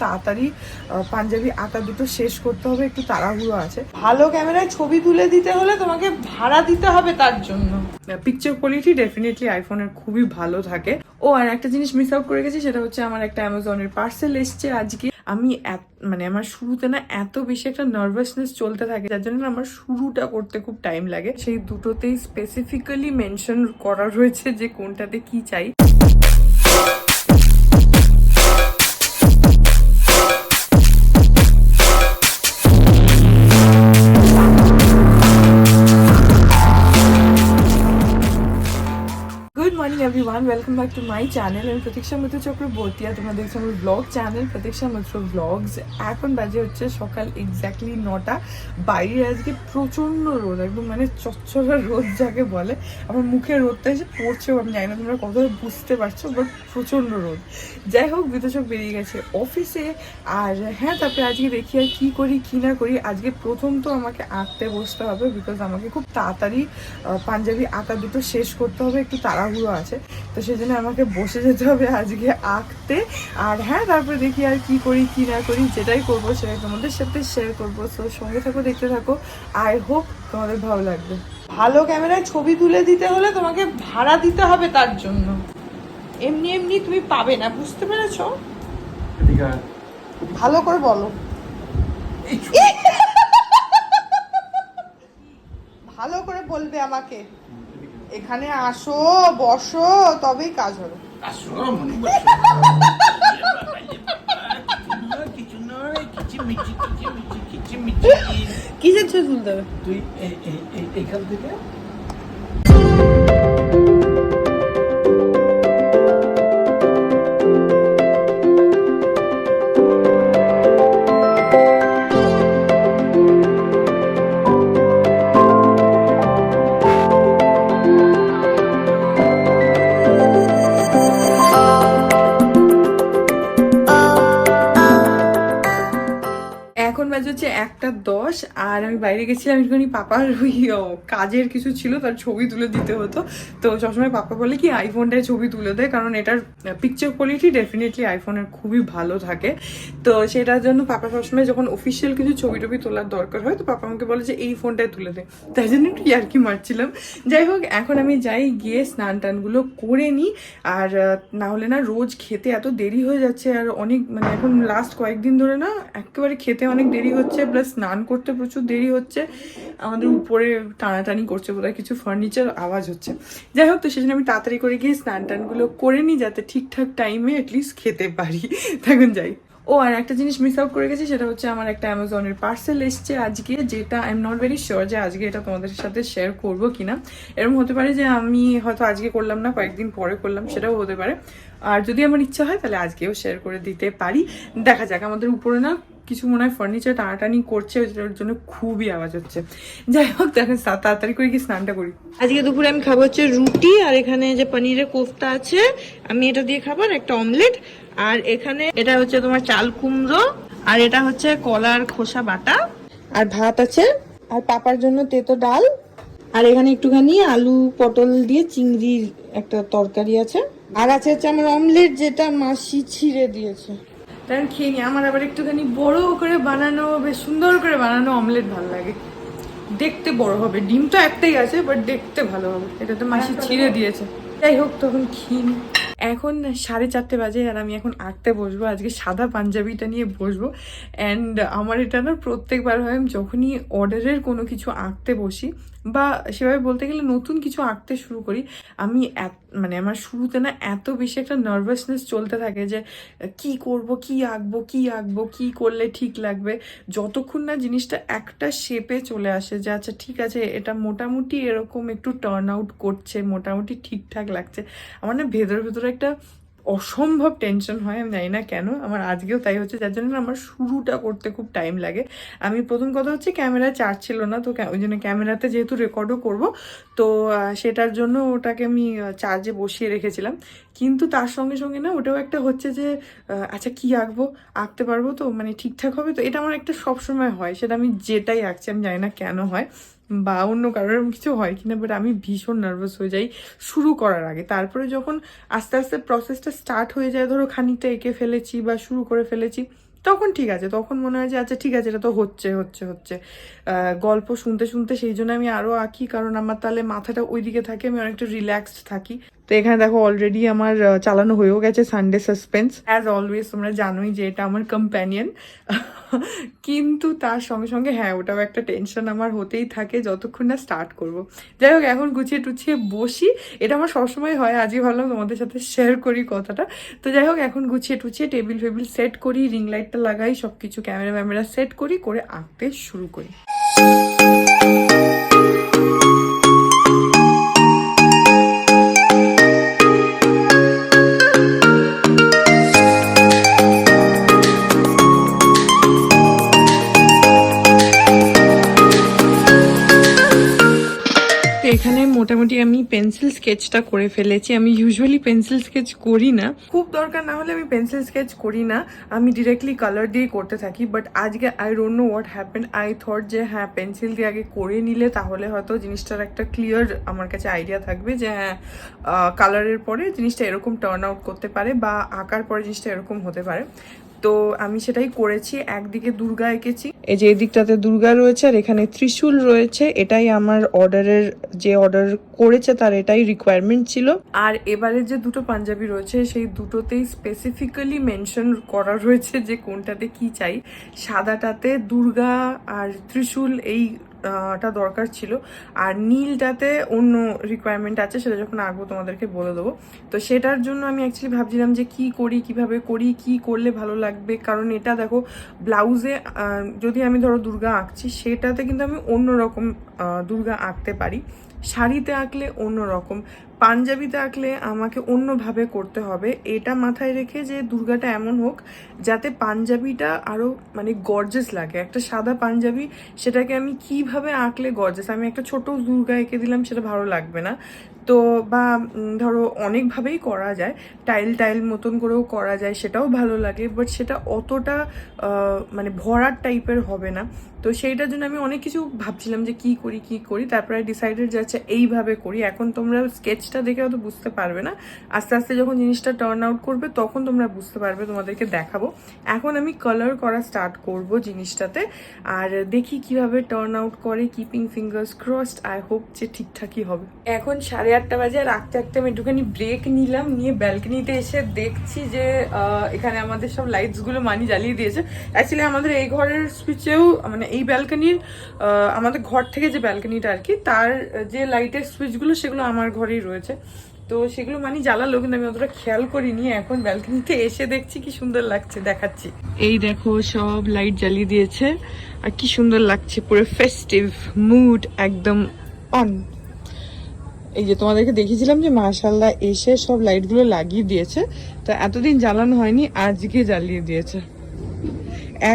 তাড়াতাড়ি পাঞ্জাবি আঁকা দুটো শেষ করতে হবে, একটু তাড়াহুড়ো আছে। ভালো ক্যামেরায় ছবি তুলে দিতে হলে তোমাকে ভাড়া দিতে হবে তার জন্য। পিকচার কোয়ালিটি ডেফিনেটলি আইফোনের খুবই ভালো থাকে। ও আর একটা জিনিস মিস আউট করে গেছি, সেটা হচ্ছে আমার একটা অ্যামাজনের পার্সেল এসছে আজকে। আমি মানে আমার শুরুতে না এত বেশি একটা নার্ভাসনেস চলতে থাকে, যার জন্য আমার শুরুটা করতে খুব টাইম লাগে। সেই দুটোতেই স্পেসিফিক্যালি মেনশন করা রয়েছে যে কোনটাতে কি চাই। Good morning everyone, welcome back to my channel. আমি প্রতীক্ষা মিত্র চক্রবর্তী, আর তোমরা দেখছো আমার ব্লগ চ্যানেল প্রতীক্ষা মিত্র ব্লগস। এখন বাজে হচ্ছে সকাল এক্স্যাক্টলি 9টা। বাইরে আজকে প্রচণ্ড রোদ, একদম মানে চচ্চড়া রোদ যাকে বলে। আমার মুখে রোদটা এসে পড়ছেও, আমি জানি না তোমরা কতটা বুঝতে পারছো, বাট প্রচণ্ড রোদ। যাই হোক, বিতোষক বেরিয়ে গেছে অফিসে। আর হ্যাঁ, তারপরে আজকে দেখি আর কী করি কী না করি। আজকে প্রথম তো আমাকে আঁকতে বসতে হবে, বিকজ আমাকে খুব তাড়াতাড়ি পাঞ্জাবি আঁকা দুটো শেষ করতে হবে, একটু তাড়াহুড়ো আছে। তো সেই জন্য আমাকে বসে যেতে হবে আজকে আঁকতে। আর হ্যাঁ, তারপরে দেখি আর কি করি কি না করি, যেটাই করবো সেটাই তোমাদের সাথে শেয়ার করবো। তো সঙ্গে থাকো, দেখতে থাকো। আই হোপ তোমাদের ভালো লাগবে। ভালো ক্যামেরায় ছবি তুলে দিতে হলে তোমাকে ভাড়া দিতে হবে তার জন্য, এমনি এমনি তুমি পাবে না, বুঝতে পেরেছো? ভালো করে বলো। ভালো করে বলবে আমাকে, এখানে আসো বসো তবেই কাজ হবে। কিসের ছবি তুলতে হবে? তুই এইখান থেকে এখন বাজে হচ্ছে 1:10, আর আমি বাইরে গেছিলাম একটুখানি। পাপার ওই কাজের কিছু ছিল, তার ছবি তুলে দিতে হতো। তো সবসময় পাপা বলে কি আইফোনটায় ছবি তুলে দেয়, কারণ এটার পিকচার কোয়ালিটি ডেফিনেটলি আইফোনের খুবই ভালো থাকে। তো সেটার জন্য পাপা সবসময় যখন অফিসিয়াল কিছু ছবি টবি তোলার দরকার হয়, তো পাপা আমাকে বলে যে এই ফোনটায় তুলে দে। তাই জন্য একটু ইয়ার্কি মারছিলাম। যাই হোক, এখন আমি যাই, গিয়ে স্নান টানগুলো করে নিই। আর না হলে না রোজ খেতে এত দেরি হয়ে যাচ্ছে। আর অনেক মানে এখন লাস্ট কয়েকদিন ধরে না একেবারে খেতে অনেক দেরি হচ্ছে, প্লাস স্নান করতে প্রচুর দেরি হচ্ছে। আমাদের উপরে টানাটানি করছে বোধহয়, কিছু ফার্নিচার আওয়াজ হচ্ছে। যাই হোক, তো সেজন্য আমি তাড়াতাড়ি করে গিয়ে স্নান টানগুলো করে নিই, যাতে ঠিকঠাক টাইমে অ্যাটলিস্ট খেতে পারি। তখন যাই। ও আর একটা জিনিস মিস আউট করে গেছি, সেটা হচ্ছে আমার একটা অ্যামাজনের পার্সেল এসছে আজকে, যেটা I am not very sure যে আজকে এটা তোমাদের সাথে শেয়ার করবো কিনা। এরকম হতে পারে যে আমি হয়তো আজকে করলাম না, কয়েকদিন পরে করলাম, সেটাও হতে পারে। আর যদি আমার ইচ্ছা হয় তাহলে আজকেও শেয়ার করে দিতে পারি। দেখা যাক। আমাদের উপরে না কিছু মনে হয় ফার্নিচার টানাটানি করছে, ওইটার জন্য খুবই আওয়াজ হচ্ছে। যাই হোক, দেখেন তাড়াতাড়ি করে কি স্নানটা করি। আজকে দুপুরে আমি খাবো হচ্ছে রুটি, আর এখানে যে পনিরের কোফতা আছে আমি এটা দিয়ে খাবো, আর একটা অমলেট। আর এখানে এটা হচ্ছে তোমার চাল কুমড়ো, আর এটা হচ্ছে কলার খোসা বাটা, আর ভাত আছে, আর পাপার জন্য তেতো ডাল, আর এখানে একটুখানি আলু পটল দিয়ে চিংড়ির একটা তরকারি আছে, আর আছে হচ্ছে আমার অমলেট, যেটা মাসি ছিঁড়ে দিয়েছে। তাই খেয়ে নি। আমার আবার একটুখানি বড় করে বানানো, বেশ সুন্দর করে বানানো অমলেট ভালো লাগে। দেখতে বড় হবে, ডিম তো একটাই আছে, বাট দেখতে ভালো হবে। এটা তো মাসি ছিঁড়ে দিয়েছে। যাই হোক, তখন খেয়ে নি। এখন 4:30 বাজে, আর আমি এখন আঁকতে বসবো। আজকে সাদা পাঞ্জাবিটা নিয়ে বসবো। অ্যান্ড আমার এটা না প্রত্যেকবার হয়, আমি যখনই অর্ডারের কোনো কিছু আঁকতে বসি, বা সেভাবে বলতে গেলে নতুন কিছু আঁকতে শুরু করি, আমি মানে আমার শুরুতে না এত বেশি একটা নার্ভাসনেস চলতে থাকে যে কি করব, কি আঁকবো, কি আঁকবো, কি করলে ঠিক লাগবে। যতক্ষণ না জিনিসটা একটা শেপে চলে আসে যে আচ্ছা ঠিক আছে, এটা মোটামুটি এরকম একটু টার্ন আউট করছে, মোটামুটি ঠিকঠাক লাগছে, আমার না ভেতরে ভেতরে একটা অসম্ভব টেনশন হয়। আমি জানি না কেন, আমার আজকেও তাই হচ্ছে, যার জন্য আমার শুরুটা করতে খুব টাইম লাগে। আমি প্রথম কথা হচ্ছে ক্যামেরা চার্জ ছিল না, তো ওই জন্য ক্যামেরাতে যেহেতু রেকর্ডও করব, তো সেটার জন্য ওটাকে আমি চার্জে বসিয়ে রেখেছিলাম। কিন্তু তার সঙ্গে সঙ্গে না ওটাও একটা হচ্ছে যে আচ্ছা কি আঁকবো, আঁকতে পারবো তো, মানে ঠিকঠাক হবে তো। এটা আমার একটা সবসময় হয়, সেটা আমি যেটাই আঁকছি, আমি জানি না কেন হয়, বা অন্য কারোর কিছু হয় কিনা, বাট আমি ভীষণ নার্ভাস হয়ে যাই শুরু করার আগে। তারপরে যখন আস্তে আস্তে প্রসেসটা স্টার্ট হয়ে যায়, ধরো খানিকটা এঁকে ফেলেছি বা শুরু করে ফেলেছি, তখন ঠিক আছে, তখন মনে হয় যে আচ্ছা ঠিক আছে এটা তো হচ্ছে হচ্ছে হচ্ছে গল্প শুনতে শুনতে, সেই জন্য আমি আরও আঁকি, কারণ আমার তাহলে মাথাটা ওইদিকে থাকে, আমি অনেকটা রিল্যাক্সড থাকি। তো এখানে দেখো অলরেডি আমার চালানো হয়েও গেছে সানডে সাসপেন্স। অ্যাজ অলওয়েজ তোমরা জানোই যে এটা আমার কম্প্যানিয়ন, কিন্তু তার সঙ্গে সঙ্গে হ্যাঁ ওটাও একটা টেনশন আমার হতেই থাকে যতক্ষণ না স্টার্ট করব। যাই হোক এখন গুছিয়ে টুছিয়ে বসি, এটা আমার সবসময় হয়, আজই ভাবলাম তোমাদের সাথে শেয়ার করি কথাটা। তো যাই হোক এখন গুছিয়ে টুছিয়ে টেবিল ফেবিল সেট করি, রিং লাইটটা লাগাই, সব কিছু ক্যামেরা ম্যামেরা সেট করি, করে আঁকতে শুরু করি। এখানে মোটামুটি আমি পেন্সিল স্কেচটা করে ফেলেছি। আমি ইউজুয়ালি পেন্সিল স্কেচ করি না, খুব দরকার না হলে আমি পেন্সিল স্কেচ করি না, আমি ডিরেক্টলি কালার দিয়ে করতে থাকি। বাট আজকে I don't know what happened, I thought যে হ্যাঁ পেন্সিল দিয়ে আগে করে নিলে তাহলে হয়তো জিনিসটার একটা ক্লিয়ার আমার কাছে আইডিয়া থাকবে যে হ্যাঁ কালারের পরে জিনিসটা এরকম টার্ন আউট করতে পারে বা আঁকার পরে জিনিসটা এরকম হতে পারে। তো আমি সেটাই করেছি। একদিকে দুর্গা এঁকেছি, এই যে এদিকটাতে দুর্গা রয়েছে আর এখানে ত্রিশূল রয়েছে, এটাই আমার অর্ডারের, যে অর্ডার করেছে তার এটাই রিকোয়ারমেন্ট ছিল। আর এবারে যে দুটো পাঞ্জাবি রয়েছে সেই দুটোতেই স্পেসিফিক্যালি মেনশন করা রয়েছে যে কোনটাতে কি চাই। সাদাটাতে দুর্গা আর ত্রিশূল টা দরকার ছিল, আর নীলটাতে অন্য রিকোয়ারমেন্ট আছে, সেটা যখন আঁকবো তোমাদেরকে বলে দেবো। তো সেটার জন্য আমি অ্যাকচুয়ালি ভাবছিলাম যে কি করি, কিভাবে করি, কি করলে ভালো লাগবে। কারণ এটা দেখো ব্লাউজে যদি আমি ধরো দুর্গা আঁকছি সেটাতে কিন্তু আমি অন্যরকম দুর্গা আঁকতে পারি, শাড়িতে আঁকলে অন্যরকম, পাঞ্জাবিতে আঁকলে আমাকে অন্যভাবে করতে হবে। এটা মাথায় রেখে যে দুর্গাটা এমন হোক যাতে পাঞ্জাবিটা আরও মানে গর্জাস লাগে। একটা সাদা পাঞ্জাবি সেটাকে আমি কিভাবে আঁকলে গর্জাস, আমি একটা ছোট দুর্গা এঁকে দিলাম সেটা ভালো লাগবে না। তো বা ধরো অনেকভাবেই করা যায়, টাইল টাইল মতন করেও করা যায়, সেটাও ভালো লাগে, বাট সেটা অতটা মানে ভরাট টাইপের হবে না। তো সেইটার জন্য আমি অনেক কিছু ভাবছিলাম যে কি করি কি করি, তারপরে ডিসাইডেড যাচ্ছে এইভাবে করি। এখন তোমরা স্কেচটা দেখে হয়তো বুঝতে পারবে না, আস্তে আস্তে যখন জিনিসটা টার্ন আউট করবে তখন তোমরা বুঝতে পারবে, তোমাদেরকে দেখাবো। এখন আমি কালার করা স্টার্ট করব জিনিসটাতে, আর দেখি কিভাবে টার্ন আউট করে, keeping fingers crossed, I hope যে ঠিকঠাকই হবে। এখন 8:30 বাজে, আর আঁকতে আঁকতে আমি একটুখানি ব্রেক নিলাম, নিয়ে ব্যালকনিতে এসে দেখছি যে এখানে আমাদের সব লাইটসগুলো মানি জ্বালিয়ে দিয়েছে। অ্যাকচুয়ালি আমাদের এই ঘরের সুইচেও মানে এই ব্যালকনির আমাদের ঘর থেকে যে ব্যালকনিটা আর কি, তার যে লাইটের সুইচগুলো সেগুলো আমার ঘরেই রয়েছে। তো সেগুলো মানে জ্বালালো, কিন্তু আমি অতটা খেয়াল করিনি। এখন ব্যালকনিতে এসে দেখছি কি সুন্দর লাগছে, দেখাচ্ছি। এই দেখো সব লাইট জ্বালিয়ে দিয়েছে আর কি সুন্দর লাগছে, পুরো ফেস্টিভ মুড একদম অন। এই যে তোমাদেরকে দেখিয়েছিলাম যে মাশাআল্লাহ এসে সব লাইটগুলো লাগিয়ে দিয়েছে, তো এতদিন জ্বালানো হয়নি, আজকে জ্বালিয়ে দিয়েছে।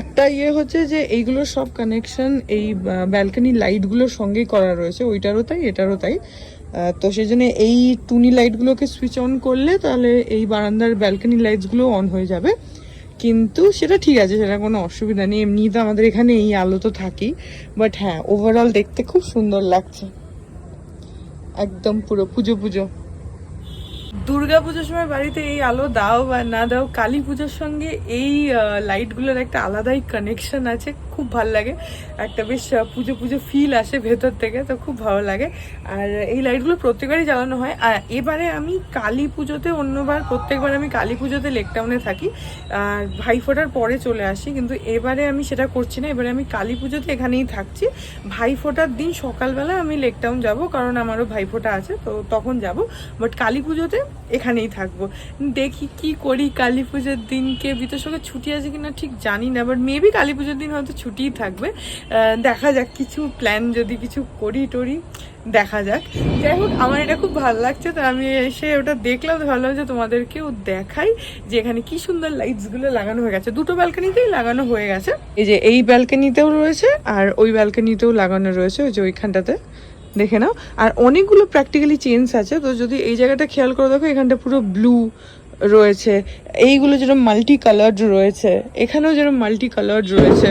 একটা ইয়ে হচ্ছে যে এইগুলো সব কানেকশন এই ব্যালকনি লাইটগুলোর সঙ্গেই করা রয়েছে, ওইটারও তাই এটারও তাই। তো সেই জন্য এই টুনি লাইটগুলোকে সুইচ অন করলে তাহলে এই বারান্দার ব্যালকনি লাইটসগুলো অন হয়ে যাবে। কিন্তু সেটা ঠিক আছে, সেটা কোনো অসুবিধা নেই, এমনি তো আমাদের এখানে এই আলো তো থাকেই। বাট হ্যাঁ ওভারঅল দেখতে খুব সুন্দর লাগছে, একদম পুরো পুজো পুজো। দুর্গা পুজোর সময় বাড়িতে এই আলো দাও বা না দাও, কালী পুজোর সঙ্গে এই লাইটগুলোর একটা আলাদাই কানেকশন আছে, খুব ভালো লাগে, একটা বেশ পুজো পুজো ফিল আসে ভেতর থেকে, তো খুব ভালো লাগে। আর এই লাইটগুলো প্রত্যেকবারই জ্বালানো হয়। আর এবারে আমি কালী পুজোতে, অন্যবার প্রত্যেকবার আমি কালী পুজোতে লেকটাউনে থাকি আর ভাইফোঁটার পরে চলে আসি, কিন্তু এবারে আমি সেটা করছি না, এবারে আমি কালী পুজোতে এখানেই থাকছি। ভাইফোঁটার দিন সকালবেলা আমি লেকটাউন যাব, কারণ আমারও ভাইফোঁটা আছে, তো তখন যাব। বাট কালী পুজোতে এখানেই থাকবো। দেখি কি করি কালী পুজোর দিনকে, বিতোর সঙ্গে ছুটি আছে কিনা ঠিক জানি না, বাট মেবি কালী পুজোর দিন হয়তো ছুটিই থাকবে। দেখা যাক, কিছু প্ল্যান যদি কিছু করি টরি দেখা যাক। যাই হোক আমার এটা খুব ভালো লাগছে, তো আমি এসে ওটা দেখলাম, তো ভালো লাগছে তোমাদেরকেও দেখাই যে এখানে কি সুন্দর লাইটসগুলো লাগানো হয়ে গেছে। দুটো ব্যালকনিতেই লাগানো হয়ে গেছে, এই যে এই ব্যালকনিতেও রয়েছে আর ওই ব্যালকনিতেও লাগানো রয়েছে, ওই যে ওইখানটাতে দেখে নাও। আর অনেকগুলো প্র্যাকটিক্যালি চেঞ্জ আছে, তো যদি এই জায়গাটা খেয়াল করে দেখো এখানটা পুরো ব্লু রয়েছে, এইগুলো যেরকম মাল্টি কালার্ড রয়েছে, এখানেও যেরকম মাল্টি কালার্ড রয়েছে।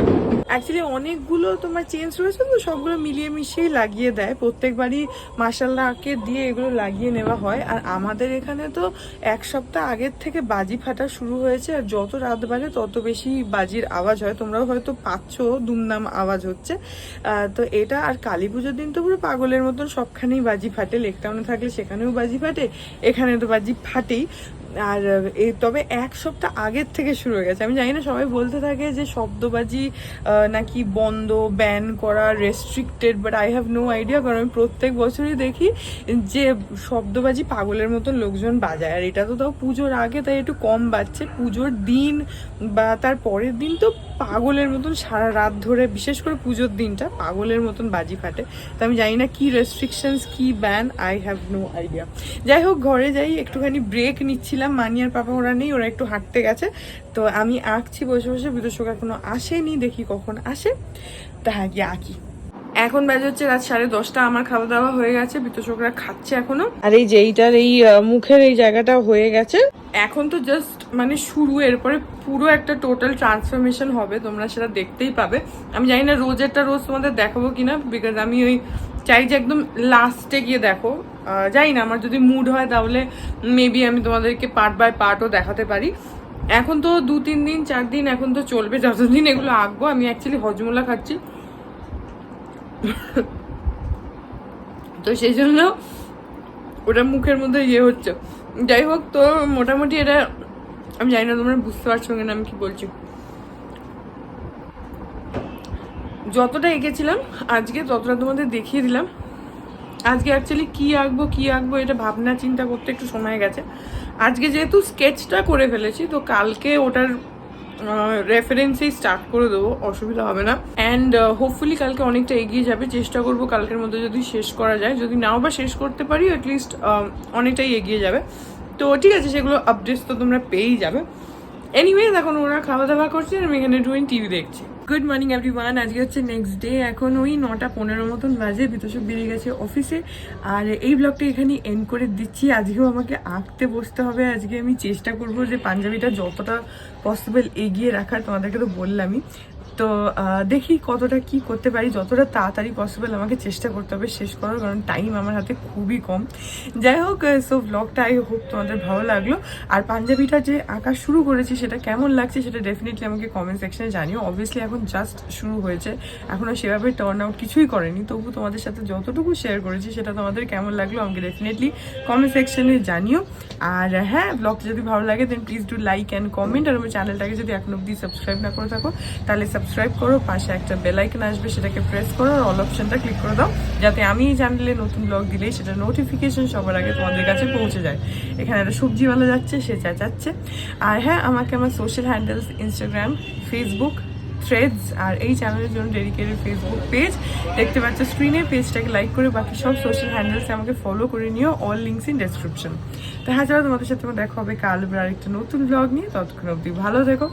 অ্যাকচুয়ালি অনেকগুলো তোমার চেঞ্জ রয়েছে তো সবগুলো মিলিয়ে মিশিয়েই লাগিয়ে দেয়, প্রত্যেকবারই মাসাল্লাহকে দিয়ে এগুলো লাগিয়ে নেওয়া হয়। আর আমাদের এখানে তো এক সপ্তাহ আগের থেকে বাজি ফাটা শুরু হয়েছে, আর যত রাত বাজে তত বেশি বাজির আওয়াজ হয়, তোমরাও হয়তো পাচ্ছ দুমদাম আওয়াজ হচ্ছে। তো এটা আর কালী পুজোর দিন তো পুরো পাগলের মতন সবখানেই বাজি ফাটে, লেকটাউনে থাকলে সেখানেও বাজি ফাটে, এখানে তো বাজি ফাটেই। আর এই তবে এক সপ্তাহ আগের থেকে শুরু হয়ে গেছে। আমি জানি না, সবাই বলতে থাকে যে শব্দবাজি নাকি বন্ধ, ব্যান করা, restricted, but I have no idea, কারণ আমি প্রত্যেক বছরই দেখি যে শব্দবাজি পাগলের মতন লোকজন বাজায়। আর এটা তো তাও পুজোর আগে, তাই একটু কম বাজছে। পুজোর দিন বা তার পরের দিন তো পাগলের মতন সারা রাত ধরে, বিশেষ করে পুজোর দিনটা পাগলের মতন বাজি ফাটে। তো আমি জানি না কি রেস্ট্রিকশনস, কি ban, I have no idea. যাই হোক, ঘরে যাই, একটুখানি ব্রেক নিচ্ছিলাম। মানি আর পাপা ওরা নেই, ওরা একটু হাঁটতে গেছে, তো আমি আঁকছি বসে বসে। বিদুষক এখনো আসেনি, দেখি কখন আসে, তা গিয়ে আঁকি। এখন বাজে হচ্ছে রাত 10:30। আমার খাওয়া দাওয়া হয়ে গেছে, বিতোষকরা খাচ্ছে এখনো। আর এই যে এইটার এই মুখের এই জায়গাটা হয়ে গেছে, এখন তো জাস্ট মানে শুরু, এরপরে পুরো একটা টোটাল ট্রান্সফরমেশন হবে, তোমরা সেটা দেখতেই পাবে। আমি জানি না রোজেরটা রোজ তোমাদের দেখাবো কিনা, বিকজ আমি ওই চাই যে একদম লাস্টে গিয়ে দেখো। জানি না, আমার যদি মুড হয় তাহলে মেবি আমি তোমাদেরকে পার্ট বাই পার্টও দেখাতে পারি। এখন তো 2-3 দিন 4 দিন এখন তো চলবে, যতদিন এগুলো আঁকবো। আমি অ্যাকচুয়ালি হজমোলা খাচ্ছি, তো সেই জন্য ওটা মুখের মধ্যে ইয়ে হচ্ছে। যাই হোক, তো মোটামুটি এটা আমি জানি না তোমরা বুঝতে পারছো কিনা আমি কি বলছি। যতটা এঁকেছিলাম আজকে ততটা তোমাদের দেখিয়ে দিলাম। আজকে অ্যাকচুয়ালি কি আঁকবো এটা ভাবনা চিন্তা করতে একটু সময় গেছে। আজকে যেহেতু স্কেচটা করে ফেলেছি, তো কালকে ওটার রেফারেন্সেই স্টার্ট করে দেবো, অসুবিধা হবে না। অ্যান্ড হোপফুলি কালকে অনেকটা এগিয়ে যাবে। চেষ্টা করবো কালকের মধ্যে যদি শেষ করা যায়, যদি নাও বা শেষ করতে পারি অ্যাটলিস্ট অনেকটাই এগিয়ে যাবে। তো ঠিক আছে, সেগুলো আপডেটস তো তোমরা পেয়েই যাবে। এনিওয়েজ, এখন ওরা খাওয়া দাওয়া করছে, আমি এখানে টিভি দেখছি। Good morning everyone. আজকে হচ্ছে নেক্সট ডে। এখন ওই 9:15 মতন বাজে, বিতোষক বেরিয়ে গেছে অফিসে। আর এই ব্লগটা এখানে এন্ড করে দিচ্ছি। আজকেও আমাকে আঁকতে বসতে হবে। আজকে আমি চেষ্টা করবো যে পাঞ্জাবিটা যতটা পসিবল এগিয়ে রাখার, তোমাদেরকে তো বললামই। তো দেখি কতটা কি করতে পারি, যতটা তাড়াতাড়ি পসিবল আমাকে চেষ্টা করতে হবে শেষ করার, কারণ টাইম আমার হাতে খুবই কম। যাই হোক, সো ব্লগটা আই হোপ তোমাদের ভালো লাগলো। আর পাঞ্জাবিটা যে আঁকা শুরু করেছি সেটা কেমন লাগছে সেটা ডেফিনেটলি আমাকে কমেন্ট সেকশনে জানিও। অবভিয়াসলি এখন জাস্ট শুরু হয়েছে, এখনও সেভাবে টার্ন আউট কিছুই করেনি, তবু তোমাদের সাথে যতটুকু শেয়ার করেছি সেটা তোমাদের কেমন লাগলো আমাকে ডেফিনেটলি কমেন্ট সেকশনে জানিও। আর হ্যাঁ, ব্লগটা যদি ভালো লাগে then please do like and comment. আর আমার চ্যানেলটাকে যদি এখন অব্দি সাবস্ক্রাইব না করে থাকো তাহলে সাবস্ক্রাইব করো, পাশে একটা বেল আইকন আসবে সেটাকে প্রেস করো, আর অল অপশনটা ক্লিক করে দাও, যাতে আমি এই চ্যানেলে নতুন ব্লগ দিলেই সেটা নোটিফিকেশন সবার আগে তোমাদের কাছে পৌঁছে যায়। এখানে একটা সবজিওয়ালা যাচ্ছে, সে চেঁচাচ্ছে। আর হ্যাঁ, আমাকে আমার social handles Instagram, Facebook, threads আর এই চ্যানেলের জন্য ডেডিকেটেড ফেসবুক পেজ দেখতে পাচ্ছ স্ক্রিনে। পেজটাকে লাইক করে বাকি সব সোশ্যাল হ্যান্ডেলসে আমাকে ফলো করে নিও, অল লিঙ্কস ইন ডেসক্রিপশন। তো হ্যাঁ, চলো তোমাদের সাথে দেখা হবে কাল আরেকটা নতুন ব্লগ নিয়ে। ততক্ষণ অবধি ভালো থেকো।